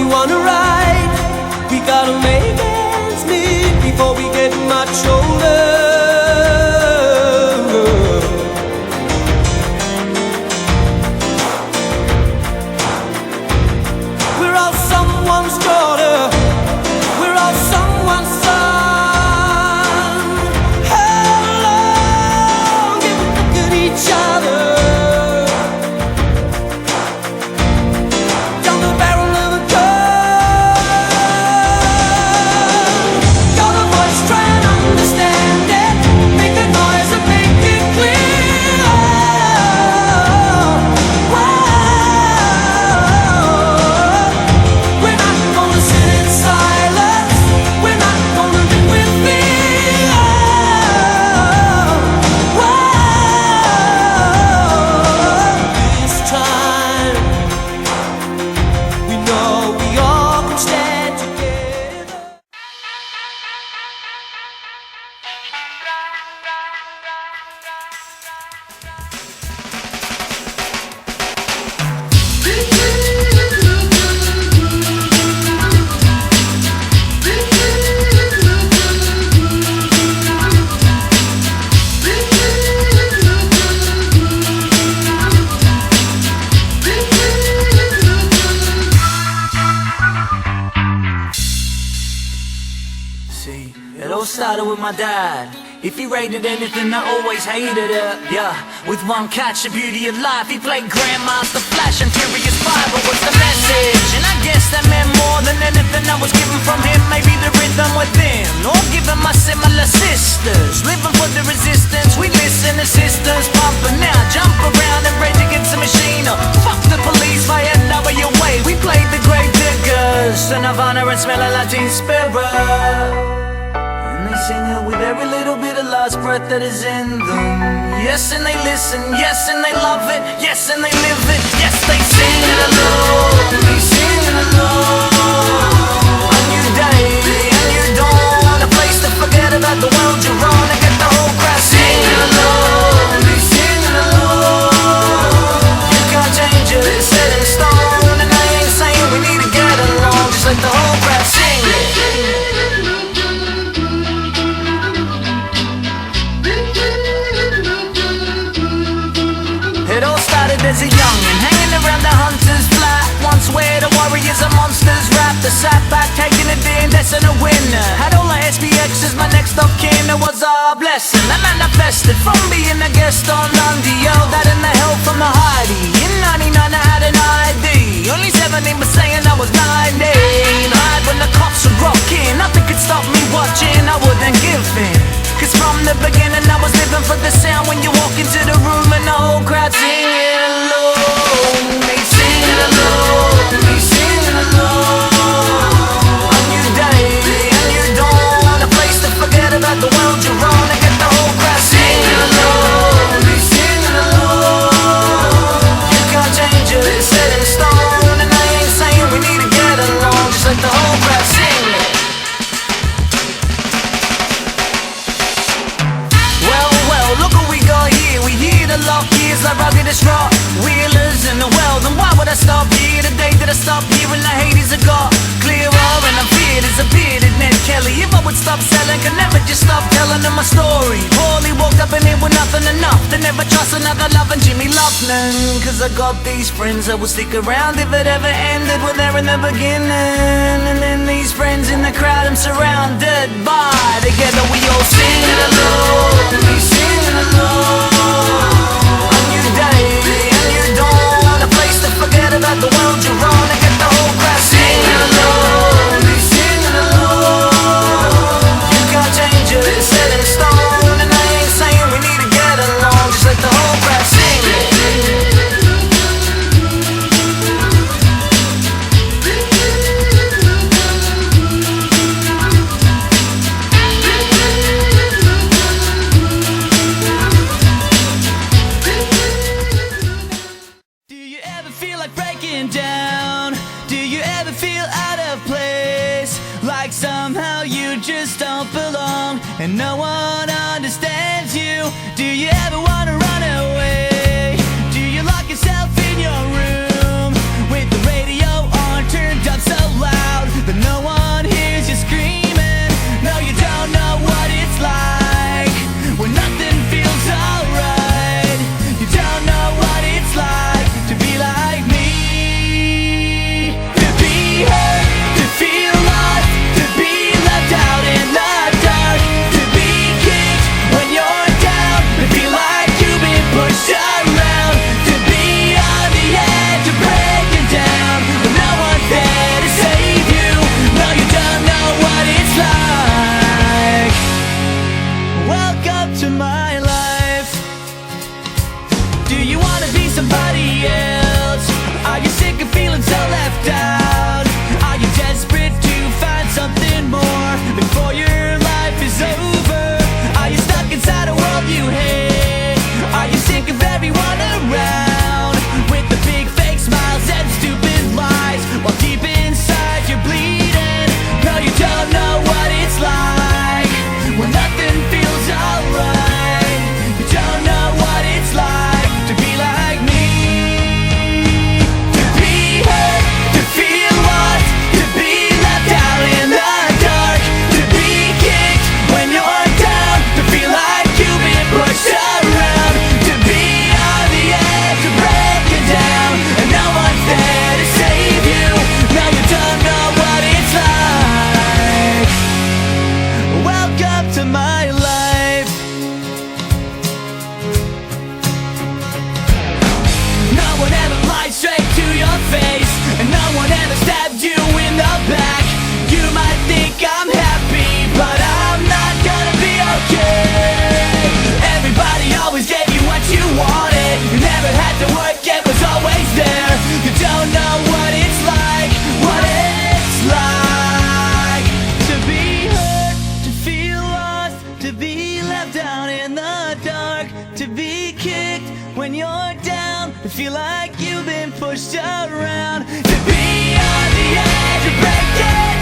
we wanna ride, we gotta make ends meet before we get much older. We're all someone's daughter, we're all someone's son. How long did we look at each other down the barrel of a gun? Got a voice, try and understand it, make the noise and make it clear. We're not gonna sit in silence, we're not gonna live with fear. This time we know we all can stand together. See, it all started with my dad. If he rated anything, I always hated it. Yeah, with one catch, the beauty of life. He played Grandmaster Flash and Furious 5, but what's the message? And I guess that meant more than anything I was given from him. Maybe the rhythm within, or given my similar sisters. Living for the resistance, we listen to sisters pumping now. Jump around and rage against the machine. Fuck the police, by NWA. We played the Grave Diggers, Son of Honor and Smell a Latin Spirit. And they sing it with every little bit of last breath that is in them. Yes, and they listen, yes, and they love it. Yes, and they live it, yes, they sing it alone. They sing it alone. A new day, a new dawn, a place to forget about the world you're on and get the whole crowd singing alone. They sing it alone. You can't change it, it's set in stone. And I ain't saying we need to get along, just let the whole crowd sing it. It all started as a youngin', hanging around the hunter's flat. Once where the warriors and monsters rap. The sat back, taking a day and that's a winner. Had all the SPX as my next of kin. It was a blessing, I manifested from being a guest on Lundy. That in the help from the Heidi. In 99 I had an ID, only 17 but saying I was 19. Hide when the cops would rock in, nothing could stop me watching, I wouldn't give in. Cause from the beginning I was living for the sound. When you walk into the room and the whole crowd singing alone. They sing it alone, they sing it alone. A new day, a new dawn, a place to forget about the world you're on and get the whole crowd singing alone. They sing it alone. You can't change it, it's set in stone. And I ain't saying we need to get along, just let the whole crowd sing it. Look what we got here, we here to lock years like ruggedest rock wheelers in the world. And why would I stop here the day that I stop here when the haters have got clearer? And I'm feared as a bearded Ned Kelly. If I would stop selling, could never just stop telling them my story. Poorly walked up in here with nothing enough to never trust another love and Jimmy Laughlin. Cause I got these friends that will stick around if it ever ended when they're in the beginning. And then these friends in the crowd I'm surrounded by. Together we all sing it alone. We sing it alone. A new day, a new dawn, a place to forget about the world you're on and get the whole crowd singing alone. We sing it alone. You can't change it, it's set in stone. And I ain't saying we need to get along, just let the whole crowd sing it. when you're down, to feel like you've been pushed around, to be on the edge of breaking.